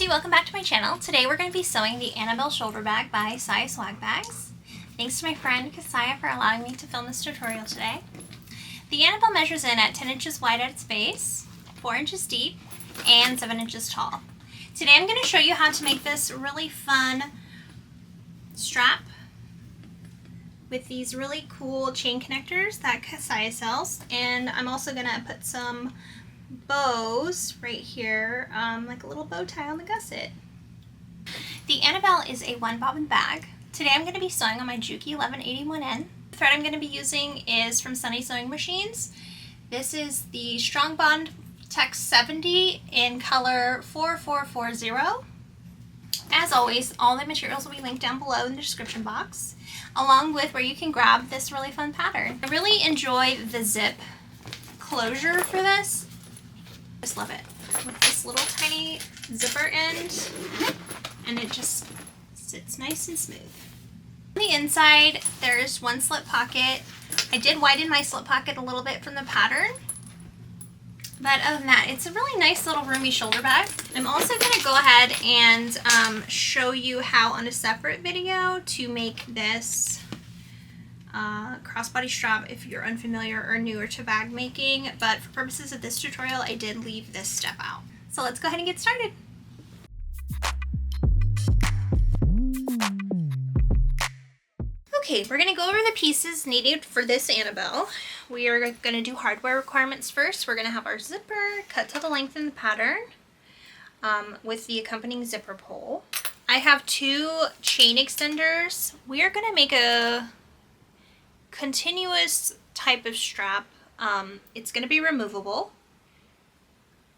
Bestie, welcome back to my channel. Today we're going to be sewing the Annabelle shoulder bag by Siah Swag bags. Thanks to my friend Siah for allowing me to film this tutorial today. The Annabelle measures in at 10 inches wide at its base, 4 inches deep, and 7 inches tall. Today I'm going to show you how to make this really fun strap with these really cool chain connectors that Siah sells, and I'm also going to put some bows right here, like a little bow tie on the gusset. The Annabelle is a 1 bobbin bag. Today I'm going to be sewing on my Juki 1181N. The thread I'm going to be using is from Sunny Sewing Machines. This is the Strong Bond Tech 70 in color 4440. As always, all the materials will be linked down below in the description box, along with where you can grab this really fun pattern. I really enjoy the zip closure for this. Just love it with this little tiny zipper end, and it just sits nice and smooth. On the inside there's one slip pocket. I did widen my slip pocket a little bit from the pattern, but other than that, it's a really nice little roomy shoulder bag. I'm also going to go ahead and show you how on a separate video to make this crossbody strap if you're unfamiliar or newer to bag making, but for purposes of this tutorial I did leave this step out. So let's go ahead and get started. Okay, we're going to go over the pieces needed for this Annabelle. We are going to do hardware requirements first. We're going to have our zipper cut to the length in the pattern with the accompanying zipper pull. I have 2 chain extenders. We are going to make a continuous type of strap. It's going to be removable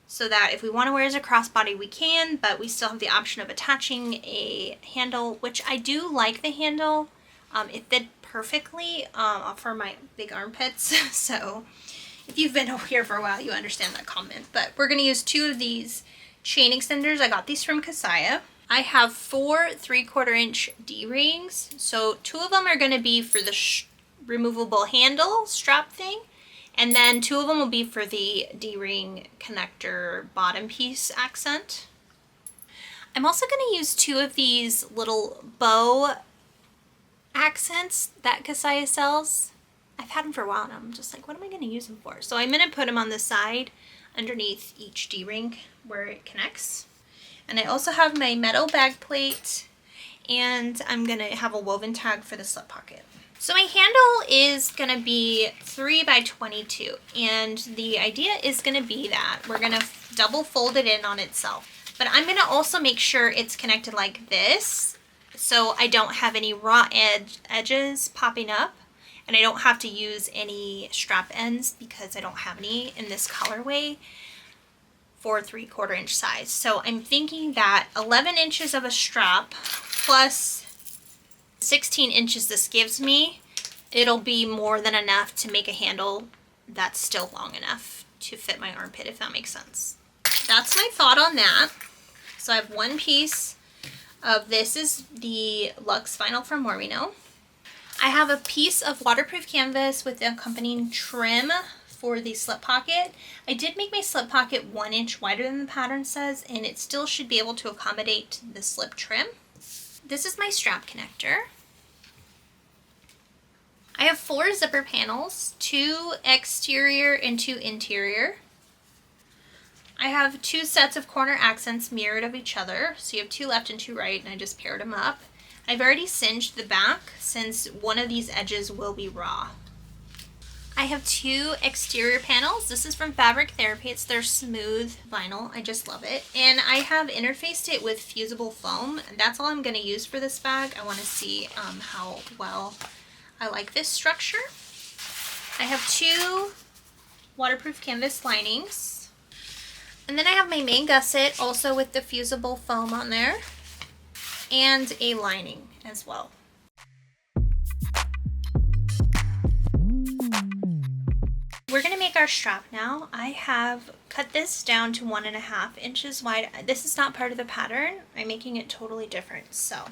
so that if we want to wear it as a crossbody we can, but we still have the option of attaching a handle, which I do like the handle. It fit perfectly for my big armpits, so if you've been over here for a while you understand that comment. But we're going to use 2 of these chain extenders. I got these from Siah. I have 4 3/4 inch D-rings, so 2 of them are going to be for the removable handle strap thing, and then 2 of them will be for the D-ring connector bottom piece accent. I'm also going to use 2 of these little bow accents that Siah sells. I've had them for a while now. I'm just like, what am I going to use them for? So I'm going to put them on the side underneath each D-ring where it connects. And I also have my metal bag plate, and I'm going to have a woven tag for the slip pocket. So my handle is going to be 3 by 22, and the idea is going to be that we're going to double fold it in on itself. But I'm going to also make sure it's connected like this, so I don't have any raw edges popping up, and I don't have to use any strap ends because I don't have any in this colorway for 3/4 inch size. So I'm thinking that 11 inches of a strap plus 16 inches this gives me, it'll be more than enough to make a handle that's still long enough to fit my armpit, if that makes sense. That's my thought on that. So I have 1 piece of this is the Luxe Vinyl from Mormino. I have a piece of waterproof canvas with the accompanying trim for the slip pocket. I did make my slip pocket 1 inch wider than the pattern says, and it still should be able to accommodate the slip trim. This is my strap connector. I have 4 zipper panels, 2 exterior and 2 interior. I have 2 sets of corner accents mirrored of each other, so you have 2 left and 2 right, and I just paired them up. I've already singed the back since one of these edges will be raw. I have 2 exterior panels. This is from Fabric Therapy. It's their smooth vinyl. I just love it. And I have interfaced it with fusible foam. And that's all I'm going to use for this bag. I want to see how well I like this structure. I have 2 waterproof canvas linings. And then I have my main gusset also with the fusible foam on there, and a lining as well. We're going to make our strap now. I have cut this down to 1.5 inches wide. This is not part of the pattern. I'm making it totally different, so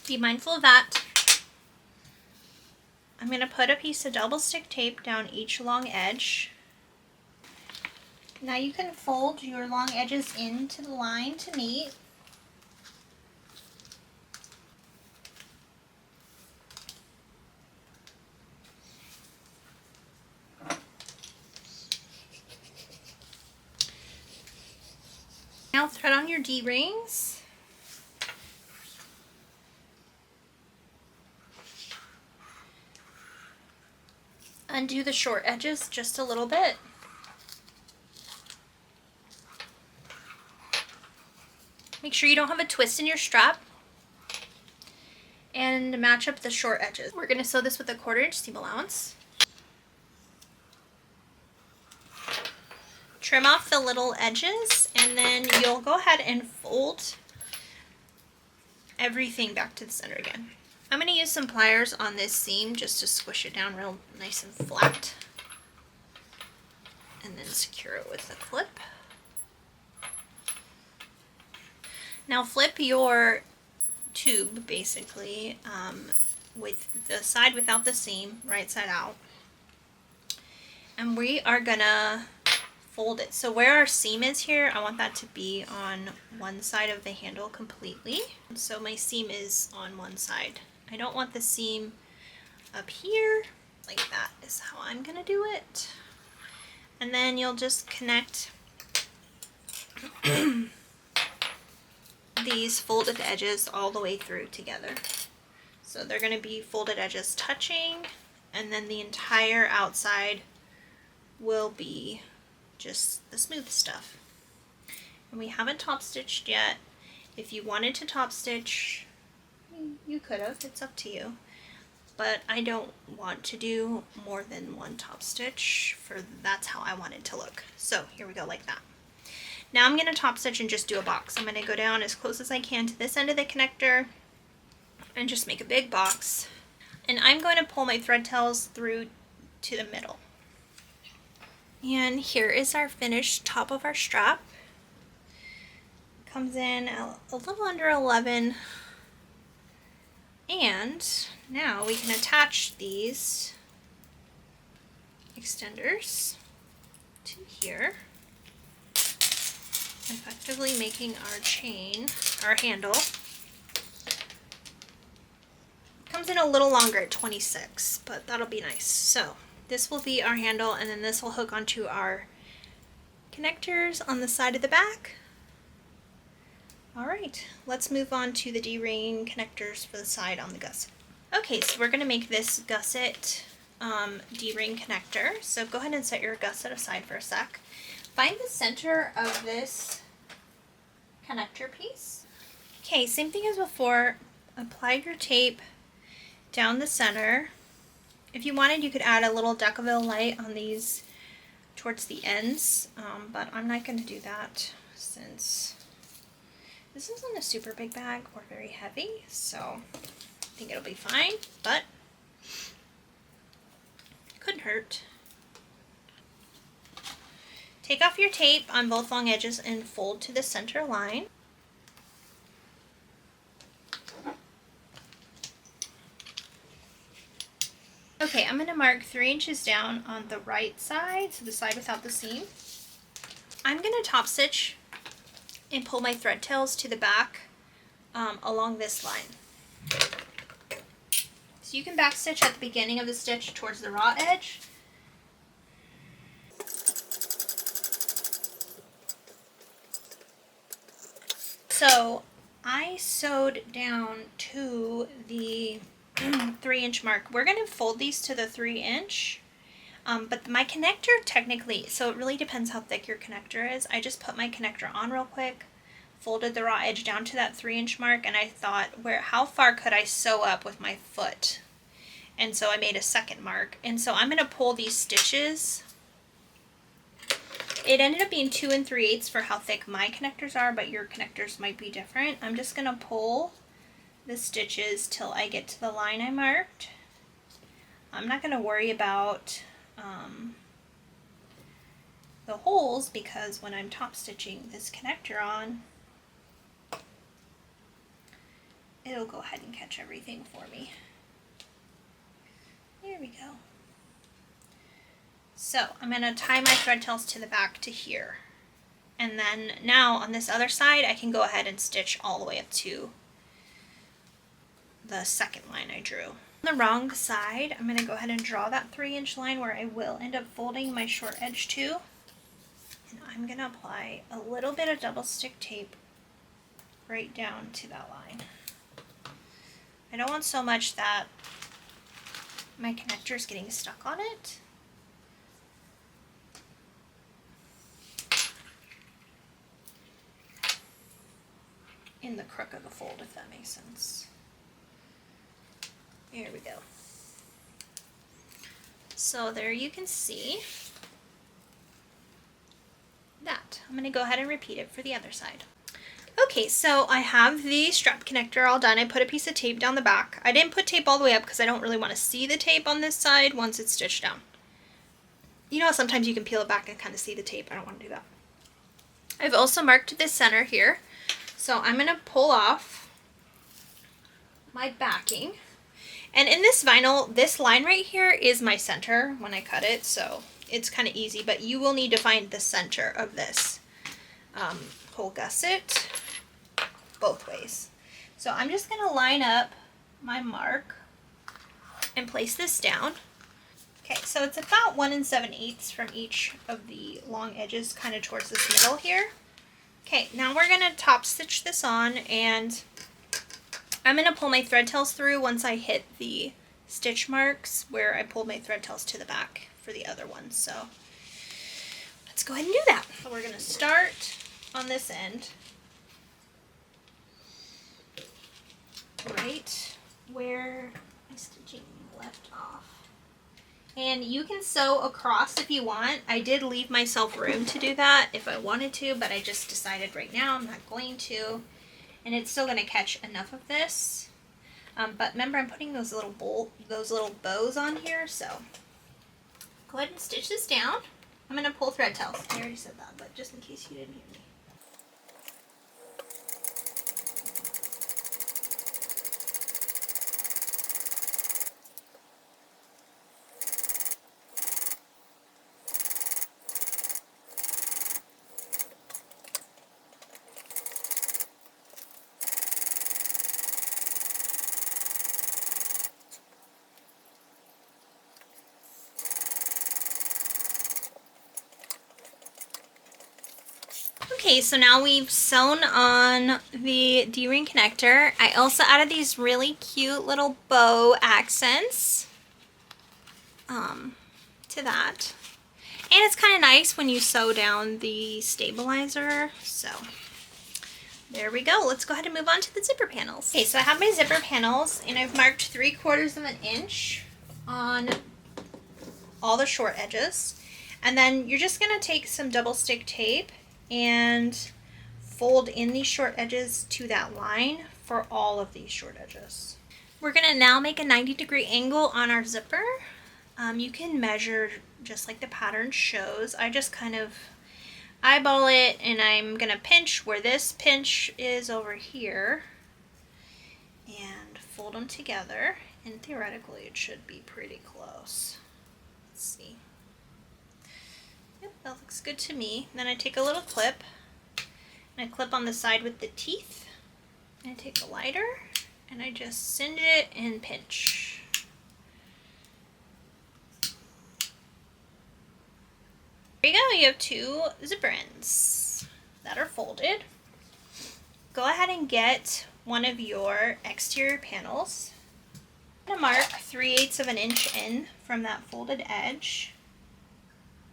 be mindful of that. I'm going to put a piece of double stick tape down each long edge. Now you can fold your long edges into the line to meet. Now thread on your D-rings. Undo the short edges just a little bit. Make sure you don't have a twist in your strap. And match up the short edges. We're going to sew this with a 1/4 inch seam allowance. Trim off the little edges, and then you'll go ahead and fold everything back to the center again. I'm going to use some pliers on this seam just to squish it down real nice and flat. And then secure it with a clip. Now flip your tube basically with the side without the seam, right side out. And we are gonna fold it. So where our seam is here, I want that to be on one side of the handle completely. So my seam is on one side. I don't want the seam up here. Like that is how I'm gonna do it. And then you'll just connect these folded edges all the way through together. So they're going to be folded edges touching, and then the entire outside will be just the smooth stuff. And we haven't top stitched yet. If you wanted to top stitch, you could have, it's up to you. But I don't want to do more than one top stitch, for that's how I want it to look. So here we go, like that. Now I'm going to top stitch and just do a box. I'm going to go down as close as I can to this end of the connector and just make a big box. And I'm going to pull my thread tails through to the middle. And here is our finished top of our strap. Comes in a little under 11. And now we can attach these extenders to here, effectively making our chain, our handle. Comes in a little longer at 26, but that'll be nice. So this will be our handle, and then this will hook onto our connectors on the side of the back. All right, let's move on to the D-ring connectors for the side on the gusset. Okay, so we're gonna make this gusset D-ring connector. So go ahead and set your gusset aside for a sec. Find the center of this connector piece. Okay, same thing as before. Apply your tape down the center. If you wanted, you could add a little Decaville light on these towards the ends, but I'm not going to do that since this isn't a super big bag or very heavy, so I think it'll be fine, but it couldn't hurt. Take off your tape on both long edges and fold to the center line. Okay, I'm going to mark 3 inches down on the right side, so the side without the seam. I'm going to top stitch and pull my thread tails to the back along this line. So you can back stitch at the beginning of the stitch towards the raw edge. So I sewed down to the 3-inch mark. We're going to fold these to the 3-inch, but my connector technically, so it really depends how thick your connector is. I just put my connector on real quick, folded the raw edge down to that 3-inch mark, and I thought, how far could I sew up with my foot? And so I made a second mark, and so I'm going to pull these stitches. It ended up being 2 3/8 for how thick my connectors are, but your connectors might be different. I'm just going to pull the stitches till I get to the line I marked. I'm not going to worry about the holes, because when I'm top stitching this connector on, it'll go ahead and catch everything for me. There we go. So I'm going to tie my thread tails to the back to here. And then now on this other side, I can go ahead and stitch all the way up to the second line I drew. On the wrong side, I'm going to go ahead and draw that 3-inch line where I will end up folding my short edge to. And I'm going to apply a little bit of double stick tape right down to that line. I don't want so much that my connector is getting stuck on it. In the crook of the fold, if that makes sense. There we go. So there you can see that. I'm going to go ahead and repeat it for the other side. Okay, so I have the strap connector all done. I put a piece of tape down the back. I didn't put tape all the way up because I don't really want to see the tape on this side once it's stitched down. You know, sometimes you can peel it back and kind of see the tape. I don't want to do that. I've also marked this center here. So I'm going to pull off my backing. And in this vinyl, this line right here is my center when I cut it. So it's kind of easy, but you will need to find the center of this whole gusset both ways. So I'm just going to line up my mark and place this down. Okay, so it's about 1 7/8 from each of the long edges kind of towards this middle here. Okay, now we're going to top stitch this on, and I'm going to pull my thread tails through once I hit the stitch marks where I pulled my thread tails to the back for the other one. So let's go ahead and do that. So we're going to start on this end, right where my stitching left off. And you can sew across if you want. I did leave myself room to do that if I wanted to, but I just decided right now I'm not going to. And it's still going to catch enough of this. But remember, I'm putting those little bows on here, so go ahead and stitch this down. I'm going to pull thread tails. I already said that, but just in case you didn't hear me. Okay, so now we've sewn on the D-ring connector. I also added these really cute little bow accents to that. And it's kind of nice when you sew down the stabilizer. So there we go. Let's go ahead and move on to the zipper panels. Okay, so I have my zipper panels, and I've marked 3/4 inch on all the short edges. And then you're just going to take some double stick tape and fold in these short edges to that line for all of these short edges. We're going to now make a 90-degree angle on our zipper. You can measure just like the pattern shows. I just kind of eyeball it, and I'm going to pinch where this pinch is over here and fold them together, and theoretically it should be pretty close. Let's see. Yep, that looks good to me. Then I take a little clip, and I clip on the side with the teeth, and I take a lighter, and I just singe it and pinch. There you go, you have 2 zipper ends that are folded. Go ahead and get one of your exterior panels. I'm going to mark 3/8 inch in from that folded edge.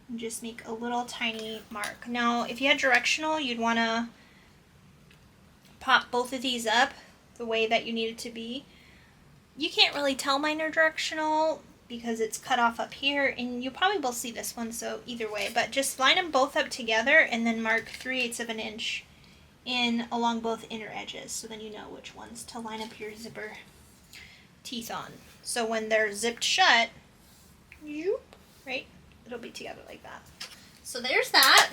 And just make a little tiny mark. Now, if you had directional, you'd want to pop both of these up the way that you need it to be. You can't really tell mine are directional because it's cut off up here, and you probably will see this one, so either way. But just line them both up together and then mark 3/8 inch in along both inner edges, so then you know which ones to line up your zipper teeth on. So when they're zipped shut, right, it'll be together like that. So there's that.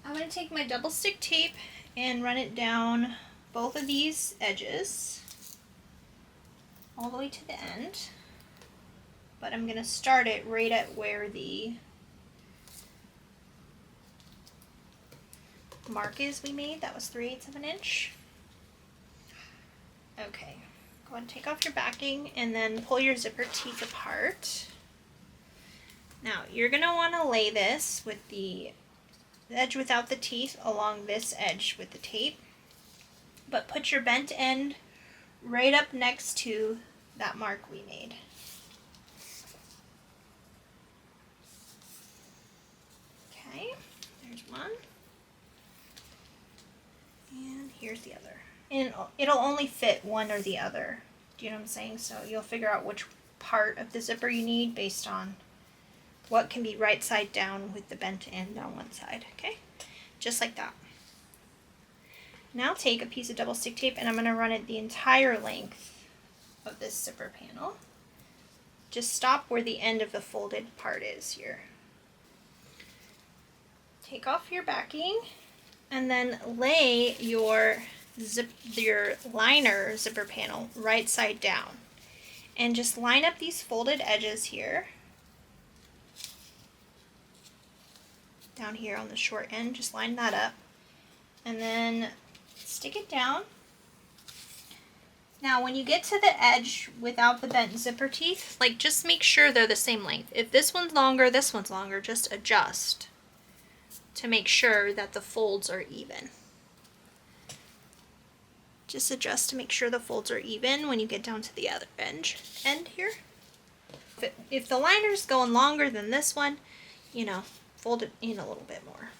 I'm going to take my double stick tape and run it down both of these edges all the way to the end. but I'm gonna start it right at where the mark is we made. That was 3/8 of an inch. Okay, go ahead and take off your backing and then pull your zipper teeth apart. Now you're gonna wanna lay this with the edge without the teeth along this edge with the tape, but put your bent end right up next to that mark we made. Okay, there's one. And here's the other. And it'll only fit one or the other. Do you know what I'm saying? So you'll figure out which part of the zipper you need based on what can be right side down with the bent end on one side. Okay, just like that. Now take a piece of double stick tape and I'm going to run it the entire length of this zipper panel. Just stop where the end of the folded part is here. Take off your backing and then lay your liner zipper panel right side down. And just line up these folded edges here. Down here on the short end, just line that up. And then stick it down. Now when you get to the edge without the bent zipper teeth, like just make sure they're the same length. If this one's longer, just adjust to make sure that the folds are even. Just adjust to make sure the folds are even when you get down to the other end here. If the liner's going longer than this one, you know, fold it in a little bit more.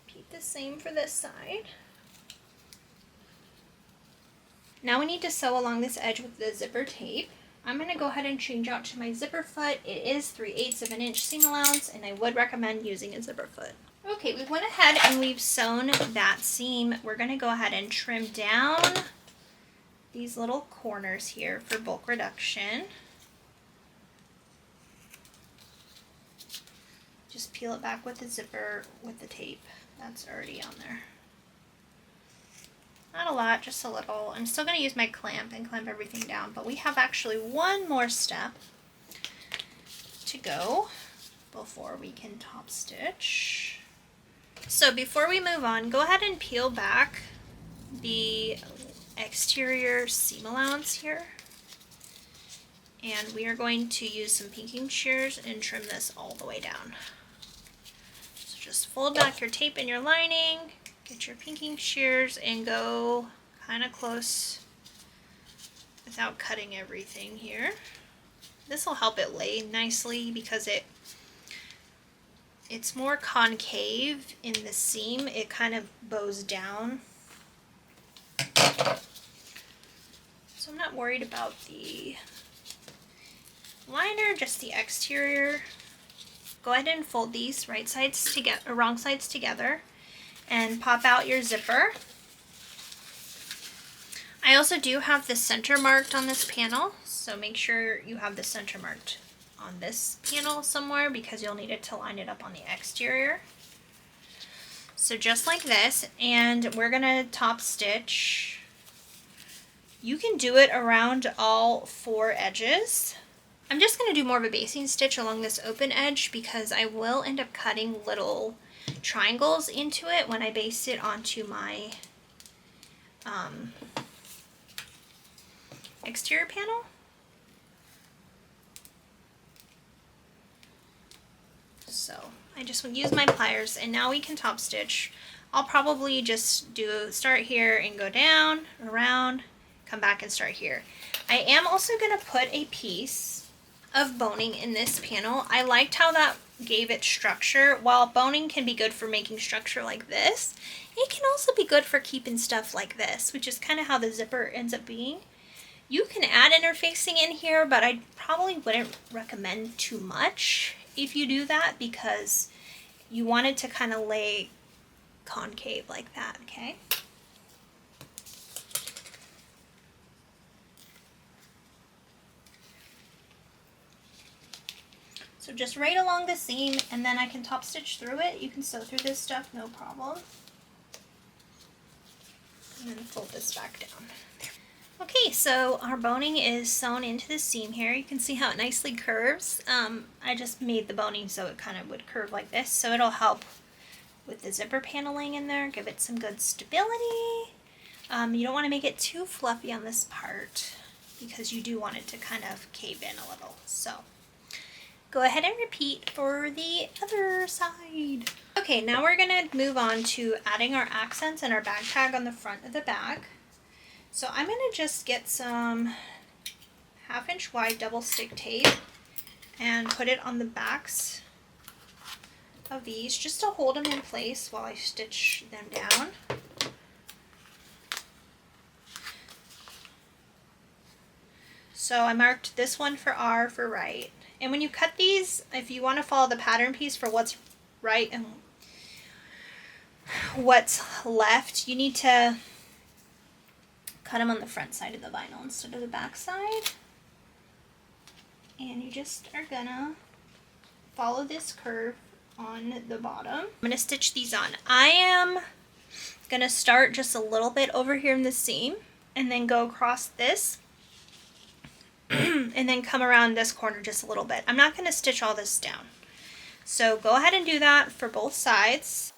Repeat the same for this side. Now we need to sew along this edge with the zipper tape. I'm going to go ahead and change out to my zipper foot. It is 3/8 of an inch seam allowance, and I would recommend using a zipper foot. Okay, we went ahead and we've sewn that seam. We're going to go ahead and trim down these little corners here for bulk reduction. Just peel it back with the zipper with the tape that's already on there. Not a lot, just a little. I'm still going to use my clamp and clamp everything down, but we have actually one more step to go before we can top stitch. So before we move on, go ahead and peel back the exterior seam allowance here. And we are going to use some pinking shears and trim this all the way down. So just fold back your tape and your lining, get your pinking shears and go kind of close without cutting everything here. This will help it lay nicely because it's more concave in the seam. It kind of bows down. So I'm not worried about the liner, just the exterior. Go ahead and fold these right sides together, or wrong sides together, and pop out your zipper. I also do have the center marked on this panel, so make sure you have the center marked on this panel somewhere because you'll need it to line it up on the exterior. So just like this, and we're gonna top stitch. You can do it around all 4 edges. I'm just going to do more of a basting stitch along this open edge because I will end up cutting little triangles into it when I baste it onto my exterior panel. So I just use my pliers and now we can top stitch. I'll probably just start here and go down, around, come back and start here. I am also going to put a piece of boning in this panel. I liked how that gave it structure. While boning can be good for making structure like this, it can also be good for keeping stuff like this, which is kind of how the zipper ends up being. You can add interfacing in here, but I probably wouldn't recommend too much if you do that because you want it to kind of lay concave like that, okay? So just right along the seam, and then I can top stitch through it. You can sew through this stuff, no problem. And then fold this back down. Okay, so our boning is sewn into the seam here. You can see how it nicely curves. I just made the boning so it kind of would curve like this, so it'll help with the zipper paneling in there, give it some good stability. You don't want to make it too fluffy on this part because you do want it to kind of cave in a little. So go ahead and repeat for the other side. Okay, now we're going to move on to adding our accents and our bag tag on the front of the bag. So I'm going to just get some 1/2 inch wide double stick tape and put it on the backs of these just to hold them in place while I stitch them down. So I marked this one for R for right. And when you cut these, if you want to follow the pattern piece for what's right and what's left, you need to cut them on the front side of the vinyl instead of the back side. And you just are gonna follow this curve on the bottom. I'm gonna stitch these on. I am gonna start just a little bit over here in the seam and then go across this and then come around this corner just a little bit. I'm not gonna stitch all this down. So go ahead and do that for both sides.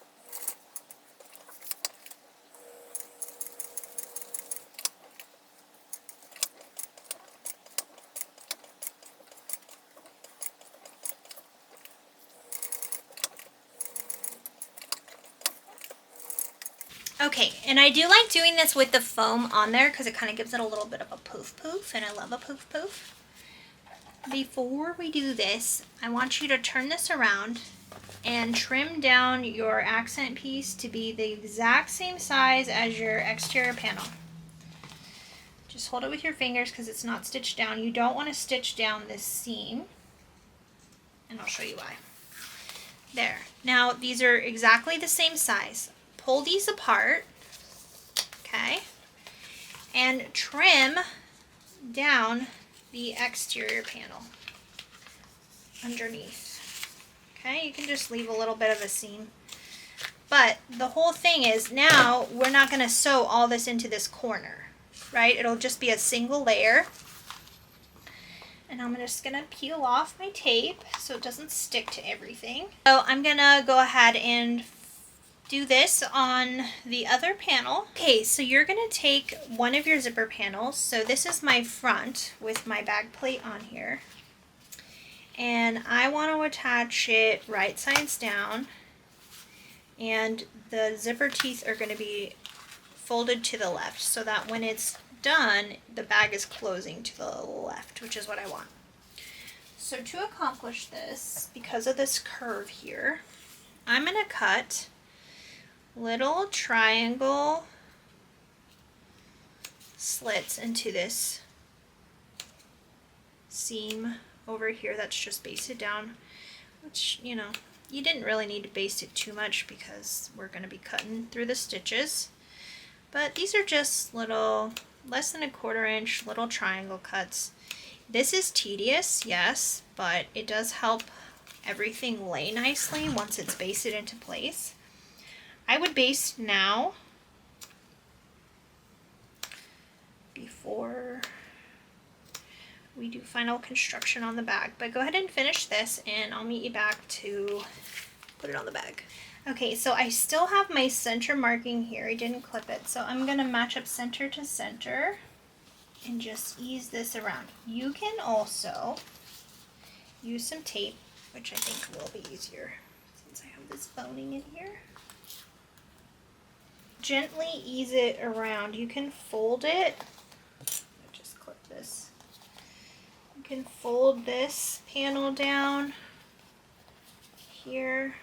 Okay, and I do like doing this with the foam on there because it kind of gives it a little bit of a poof poof, and I love a poof poof. Before we do this, I want you to turn this around and trim down your accent piece to be the exact same size as your exterior panel. Just hold it with your fingers because it's not stitched down. You don't want to stitch down this seam, and I'll show you why. There. Now these are exactly the same size. Pull these apart, okay, and trim down the exterior panel underneath. Okay, you can just leave a little bit of a seam. But the whole thing is now we're not going to sew all this into this corner, right? It'll just be a single layer. And I'm just going to peel off my tape so it doesn't stick to everything. So I'm going to go ahead and do this on the other panel. Okay, so you're going to take one of your zipper panels. So this is my front with my bag plate on here. And I want to attach it right sides down. And the zipper teeth are going to be folded to the left so that when it's done, the bag is closing to the left, which is what I want. So to accomplish this, because of this curve here, I'm going to cut little triangle slits into this seam over here that's just basted down, which, you know, you didn't really need to baste it too much because we're going to be cutting through the stitches. But these are just little, less than 1/4 inch little triangle cuts. This is tedious, yes, but it does help everything lay nicely once it's basted into place. I would baste now before we do final construction on the bag, but go ahead and finish this and I'll meet you back to put it on the bag. Okay, so I still have my center marking here. I didn't clip it, so I'm going to match up center to center and just ease this around. You can also use some tape, which I think will be easier since I have this boning in here. Gently ease it around. You can fold it. I'll just clip this. You can fold this panel down here.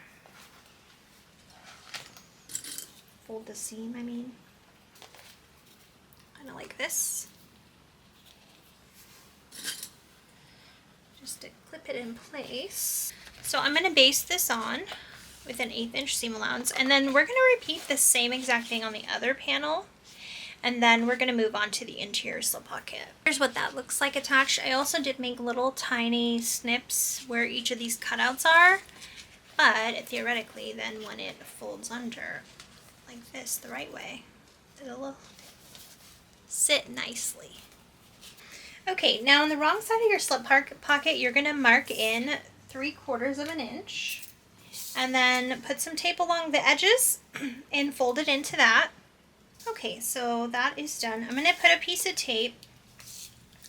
Fold the seam, I mean. Kind of like this. Just to clip it in place. So I'm going to baste this on with an 1/8 inch seam allowance, and then we're going to repeat the same exact thing on the other panel, and then we're going to move on to the interior slip pocket. Here's what that looks like attached. I also did make little tiny snips where each of these cutouts are, but theoretically then when it folds under like this the right way, it'll sit sit nicely. Okay, now on the wrong side of your slip pocket, you're going to mark in 3/4 of an inch. And then put some tape along the edges and fold it into that. Okay, so that is done. I'm going to put a piece of tape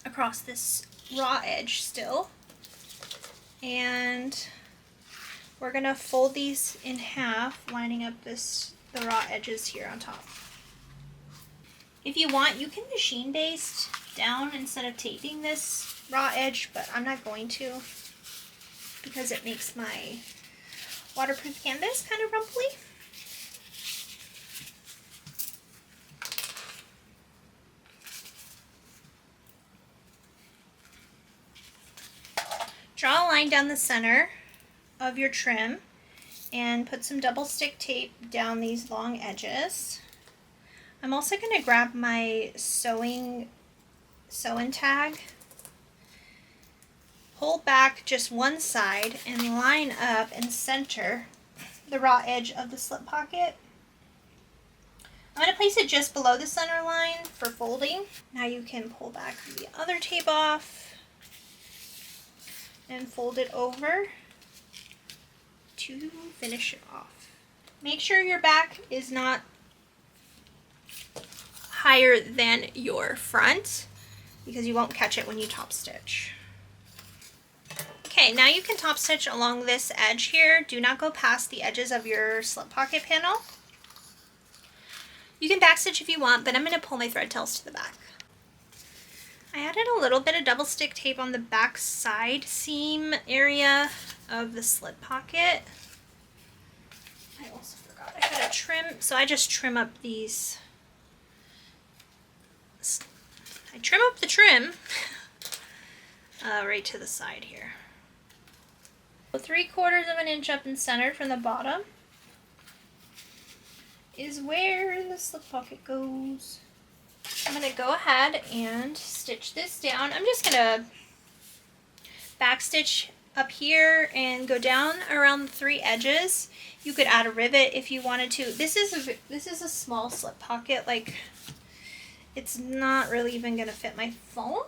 across this raw edge still. And we're going to fold these in half, lining up the raw edges here on top. If you want, you can machine baste down instead of taping this raw edge, but I'm not going to because it makes my waterproof canvas kind of rumply. Draw a line down the center of your trim and put some double stick tape down these long edges. I'm also going to grab my sewing tag, pull back just one side and line up and center the raw edge of the slip pocket. I'm going to place it just below the center line for folding. Now you can pull back the other tape off and fold it over to finish it off. Make sure your back is not higher than your front because you won't catch it when you top stitch. Okay, now you can top stitch along this edge here. Do not go past the edges of your slip pocket panel. You can backstitch if you want, but I'm going to pull my thread tails to the back. I added a little bit of double stick tape on the back side seam area of the slip pocket. I also forgot I had a trim, so I just trim up these. I trim up the trim right to the side here. 3/4 of an inch up and centered from the bottom is where the slip pocket goes. I'm going to go ahead and stitch this down. I'm just going to back stitch up here and go down around the 3 edges. You could add a rivet if you wanted to. This is a small slip pocket. Like, it's not really even going to fit my phone,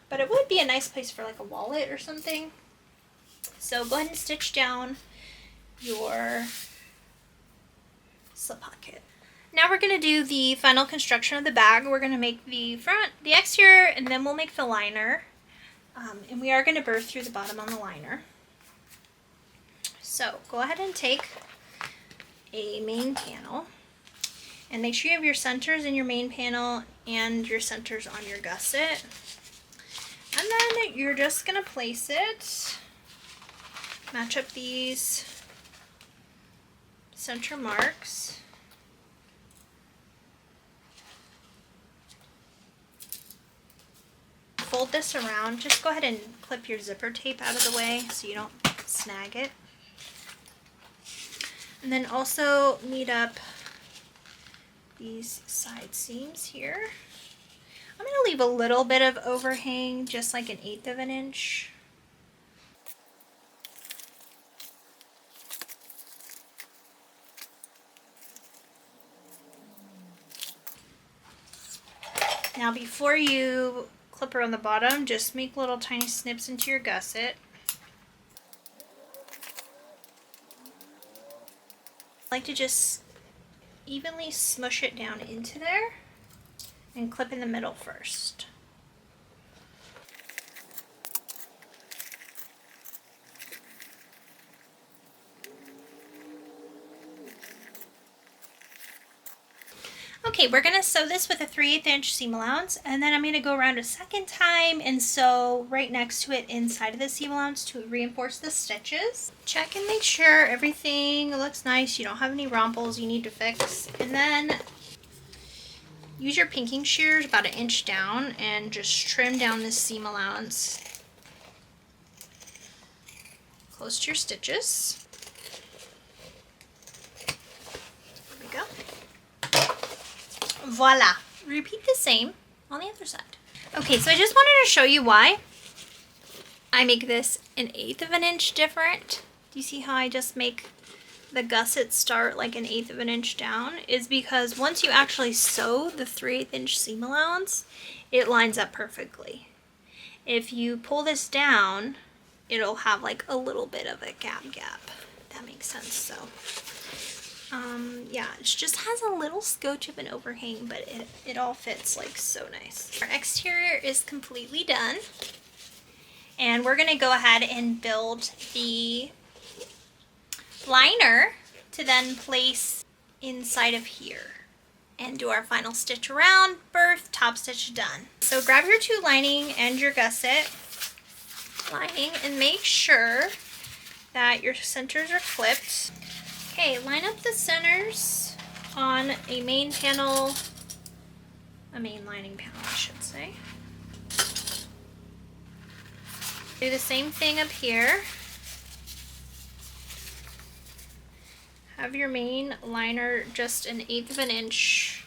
but it would be a nice place for like a wallet or something. So go ahead and stitch down your slip pocket. Now we're going to do the final construction of the bag. We're going to make the front, the exterior, and then we'll make the liner. And we are going to burr through the bottom on the liner. So go ahead and take a main panel and make sure you have your centers in your main panel and your centers on your gusset. And then you're just going to place it, match up these center marks. Fold this around. Just go ahead and clip your zipper tape out of the way so you don't snag it. And then also meet up these side seams here. I'm going to leave a little bit of overhang, just like 1/8 of an inch. Now before you clip around the bottom, just make little tiny snips into your gusset. I like to just evenly smush it down into there and clip in the middle first. Okay, we're going to sew this with a 3/8 inch seam allowance, and then I'm going to go around a second time and sew right next to it inside of the seam allowance to reinforce the stitches. Check and make sure everything looks nice. You don't have any rumples you need to fix. And then use your pinking shears about 1 inch down and just trim down this seam allowance close to your stitches. There we go. Voila. Repeat the same on the other side. Okay, so I just wanted to show you why I make this 1/8 of an inch different. Do you see how I just make the gussets start like 1/8 of an inch down is because once you actually sew the 3/8 inch seam allowance, it lines up perfectly. If you pull this down, it'll have like a little bit of a gap. That makes sense. So yeah, it just has a little scotch of an overhang, but it all fits like so nice. Our exterior is completely done, and we're gonna go ahead and build the liner to then place inside of here and do our final stitch around, birth, top stitch done. So grab your 2 lining and your gusset lining and make sure that your centers are clipped. Okay, line up the centers on a main panel, a main lining panel I should say. Do the same thing up here. Have your main liner just 1/8 of an inch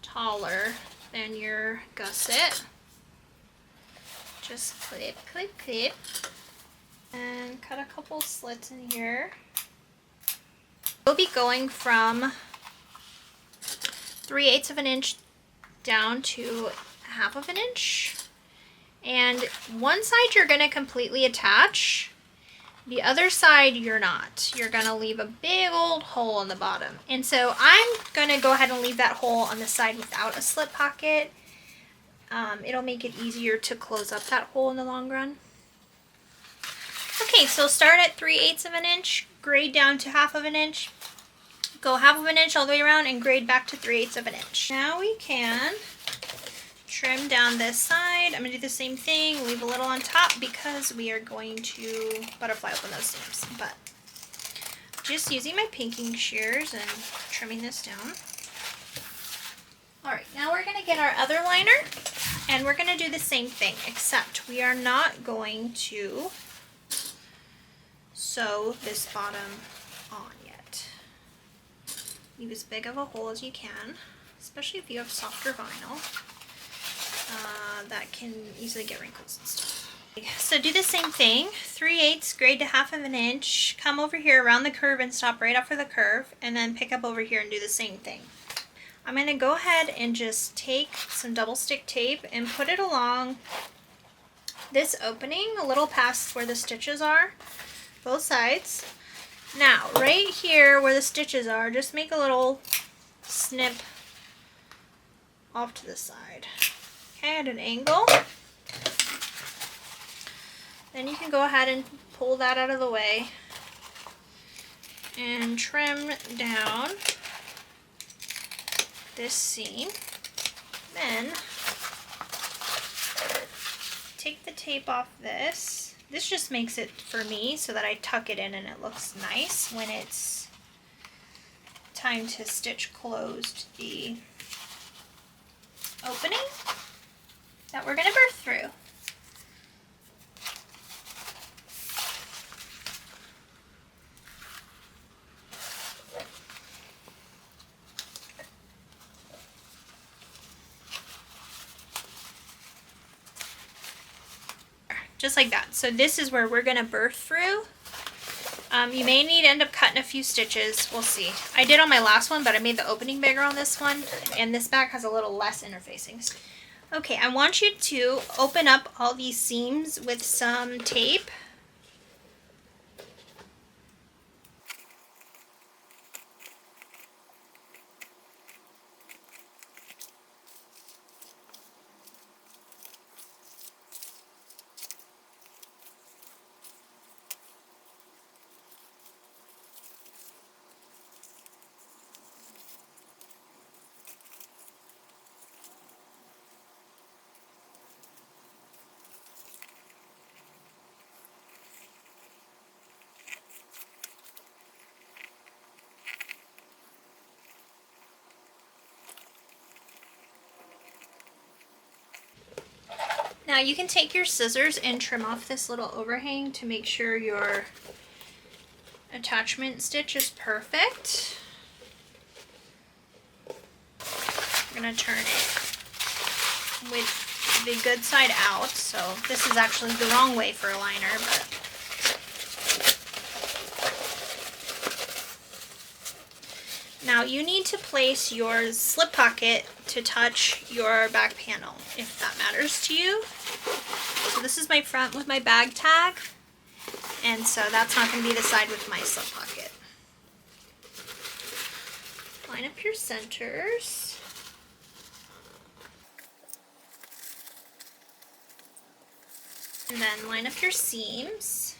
taller than your gusset. Just clip, clip, clip. And cut a couple slits in here. We'll be going from 3/8 of an inch down to 1/2 of an inch. And one side you're going to completely attach. The other side you're not. You're going to leave a big old hole in the bottom. And so I'm going to go ahead and leave that hole on the side without a slip pocket. It'll make it easier to close up that hole in the long run. Okay, so start at 3/8 of an inch, grade down to 1/2 of an inch, go 1/2 of an inch all the way around and grade back to 3/8 of an inch. Now we can trim down this side. I'm going to do the same thing, leave a little on top because we are going to butterfly open those seams. But just using my pinking shears and trimming this down. Alright, now we're going to get our other liner and we're going to do the same thing, except we are not going to sew this bottom on yet. Leave as big of a hole as you can, especially if you have softer vinyl. That can easily get wrinkles and stuff. So do the same thing, 3/8, grade to 1/2 of an inch, come over here around the curve and stop right off of the curve, and then pick up over here and do the same thing. I'm going to go ahead and just take some double stick tape and put it along this opening, a little past where the stitches are, both sides. Now, right here where the stitches are, just make a little snip off to the side. Okay, at an angle. Then you can go ahead and pull that out of the way and trim down this seam. Then take the tape off this. This just makes it for me so that I tuck it in and it looks nice when it's time to stitch closed the opening that we're going to birth through. Just like that. So this is where we're going to birth through. You may need to end up cutting a few stitches. We'll see. I did on my last one, but I made the opening bigger on this one, and this back has a little less interfacing. Okay, I want you to open up all these seams with some tape. Now you can take your scissors and trim off this little overhang to make sure your attachment stitch is perfect. I'm going to turn it with the good side out. So this is actually the wrong way for a liner, but Now you need to place your slip pocket to touch your back panel, if that matters to you. So this is my front with my bag tag, and so that's not going to be the side with my slip pocket. Line up your centers. And then line up your seams.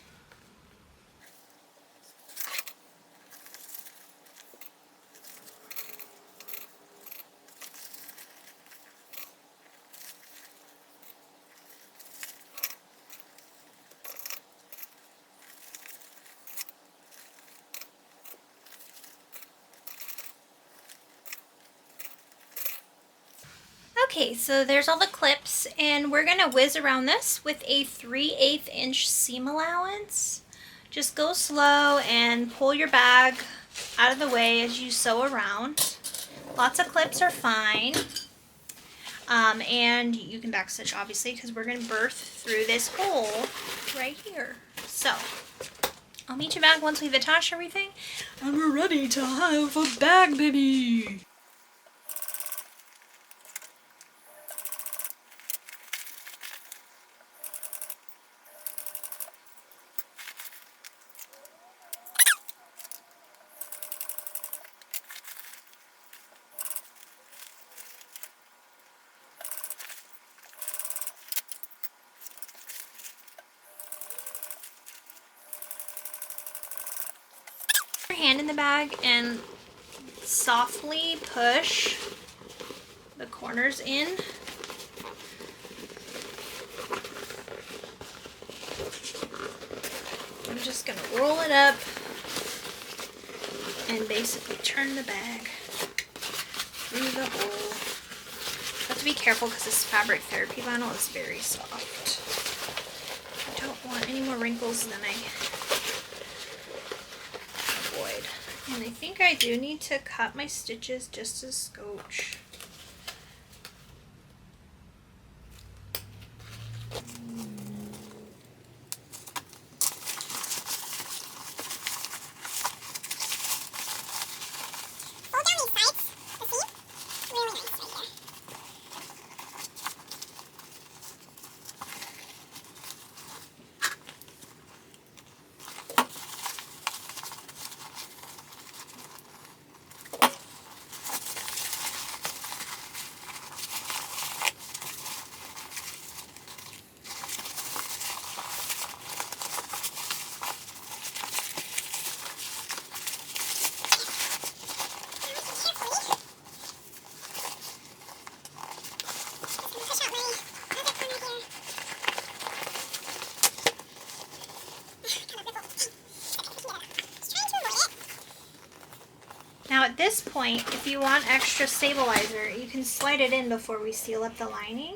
Okay, so there's all the clips, and we're gonna whiz around this with a 3/8 inch seam allowance. Just go slow and pull your bag out of the way as you sew around. Lots of clips are fine. And you can backstitch obviously, because we're gonna birth through this hole right here. So I'll meet you back once we've attached everything and we're ready to have a bag, baby. Your hand in the bag and softly push the corners in. I'm just gonna roll it up and basically turn the bag through the hole. Have to be careful because this fabric therapy vinyl is very soft. I don't want any more wrinkles than I avoid. And I think I do need to cut my stitches just a scotch. Now at this point, if you want extra stabilizer, you can slide it in before we seal up the lining.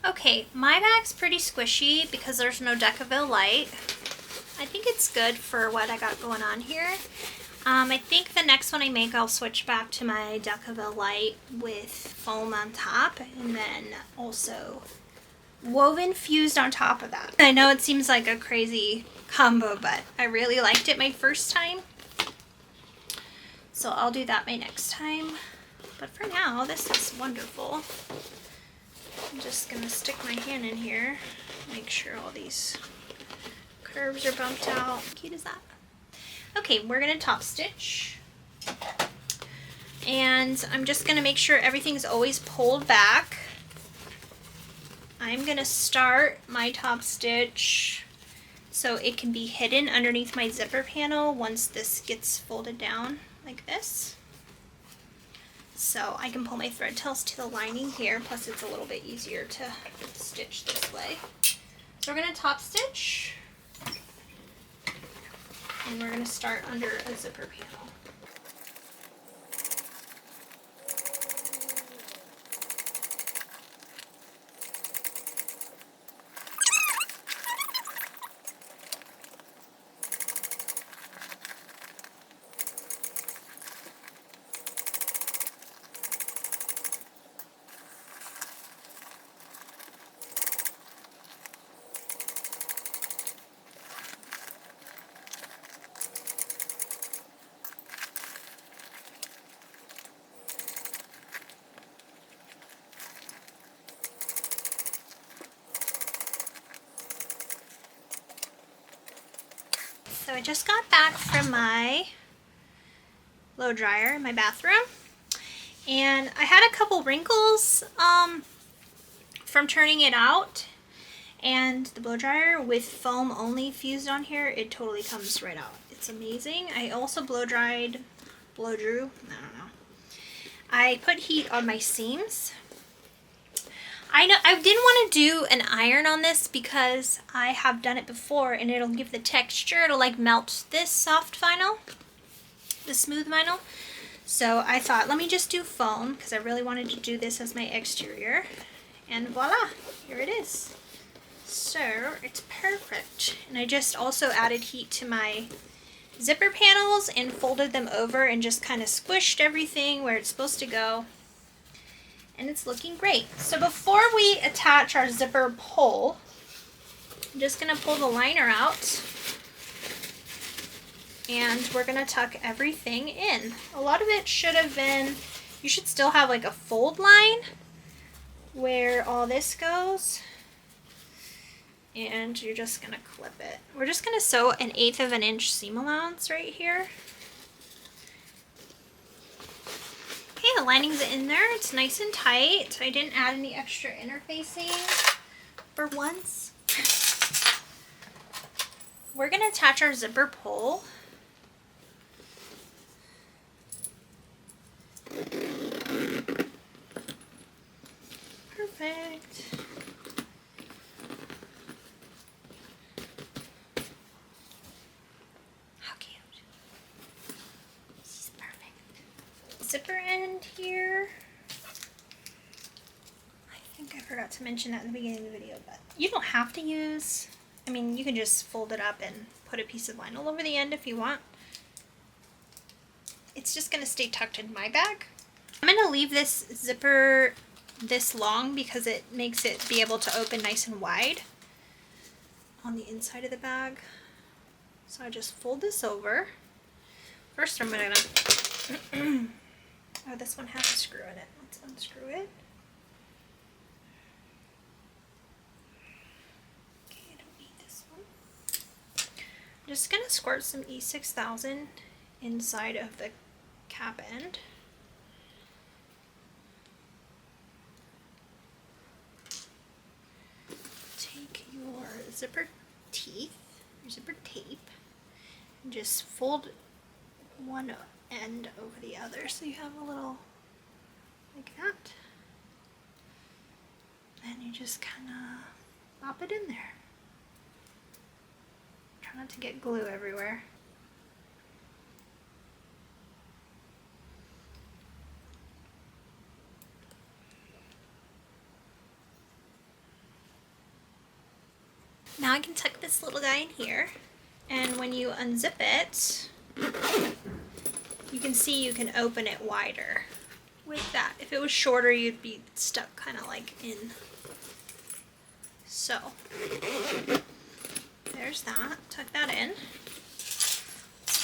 Okay, my bag's pretty squishy because there's no Decaville light. I think it's good for what I got going on here. I think the next one I make, I'll switch back to my Decaville light with foam on top, and then also woven fused on top of that. I know it seems like a crazy combo, but I really liked it my first time. So I'll do that my next time. But for now, this is wonderful. I'm just gonna stick my hand in here, make sure all these curves are bumped out. How cute is that? Okay, we're gonna top stitch. And I'm just gonna make sure everything's always pulled back. I'm gonna start my top stitch so it can be hidden underneath my zipper panel once this gets folded down like this. So I can pull my thread tails to the lining here, plus it's a little bit easier to stitch this way. So we're going to top stitch. And we're going to start under a zipper panel. So I just got back from my blow dryer in my bathroom, and I had a couple wrinkles from turning it out, and the blow dryer with foam only fused on here, it totally comes right out. It's amazing. I also blow drew, I don't know. I put heat on my seams. I didn't want to do an iron on this because I have done it before and it'll give the texture, it'll like melt this soft vinyl, the smooth vinyl. So I thought, let me just do foam because I really wanted to do this as my exterior. And voila, here it is. So it's perfect. And I just also added heat to my zipper panels and folded them over and just kind of squished everything where it's supposed to go. And it's looking great. So before we attach our zipper pull, I'm just gonna pull the liner out and we're gonna tuck everything in. A lot of it should have been, you should still have like a fold line where all this goes. And you're just gonna clip it. We're just gonna sew 1/8 of an inch seam allowance right here. Okay, the lining's in there. It's nice and tight. I didn't add any extra interfacing for once. We're gonna attach our zipper pull. Perfect. How cute. This is perfect. Zipper end here. I think I forgot to mention that in the beginning of the video, but you don't have to use, I mean, you can just fold it up and put a piece of vinyl over the end if you want. It's just gonna stay tucked in my bag. I'm gonna leave this zipper this long because it makes it be able to open nice and wide on the inside of the bag. So I just fold this over. First I'm gonna, oh, this one has a screw in it. Let's unscrew it. Okay, I don't need this one. I'm just gonna squirt some E6000 inside of the cap end. Take your zipper teeth, your zipper tape, and just fold one end over the other so you have a little like that. And you just kind of pop it in there. Try not to get glue everywhere. Now I can tuck this little guy in here, and when you unzip it, you can see you can open it wider with that. If it was shorter, you'd be stuck kind of like in. So, there's that. Tuck that in.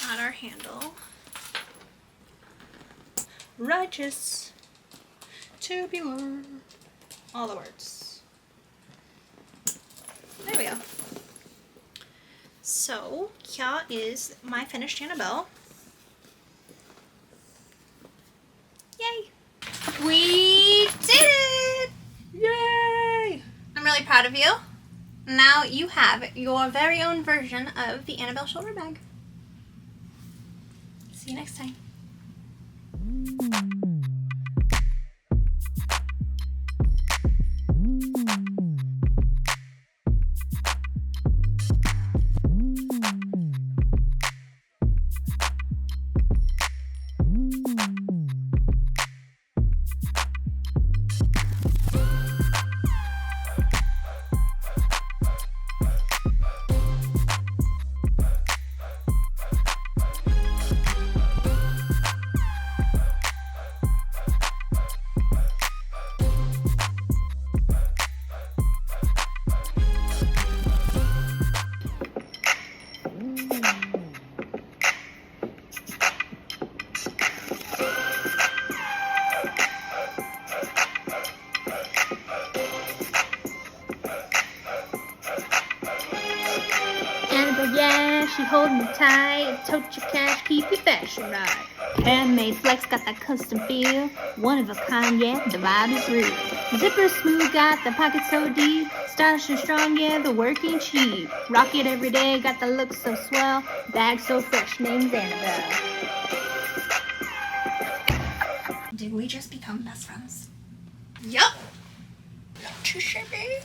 Add our handle. Righteous, tubular, all the words. There we go. So, here is my finished Annabelle. Yay! We did it! Yay! I'm really proud of you. Now you have your very own version of the Annabelle shoulder bag. See you next time. she holding you tight. Tote your cash, keep your fashion right. Handmade flex, got that custom feel. One of a kind, yeah, the vibe is real. Zipper smooth, got the pocket so deep. Stylish and strong, yeah, the work ain't cheap. Rock it every day, got the look so swell. Bag so fresh, name's Annabelle. Did we just become best friends? Yup. Not too shabby.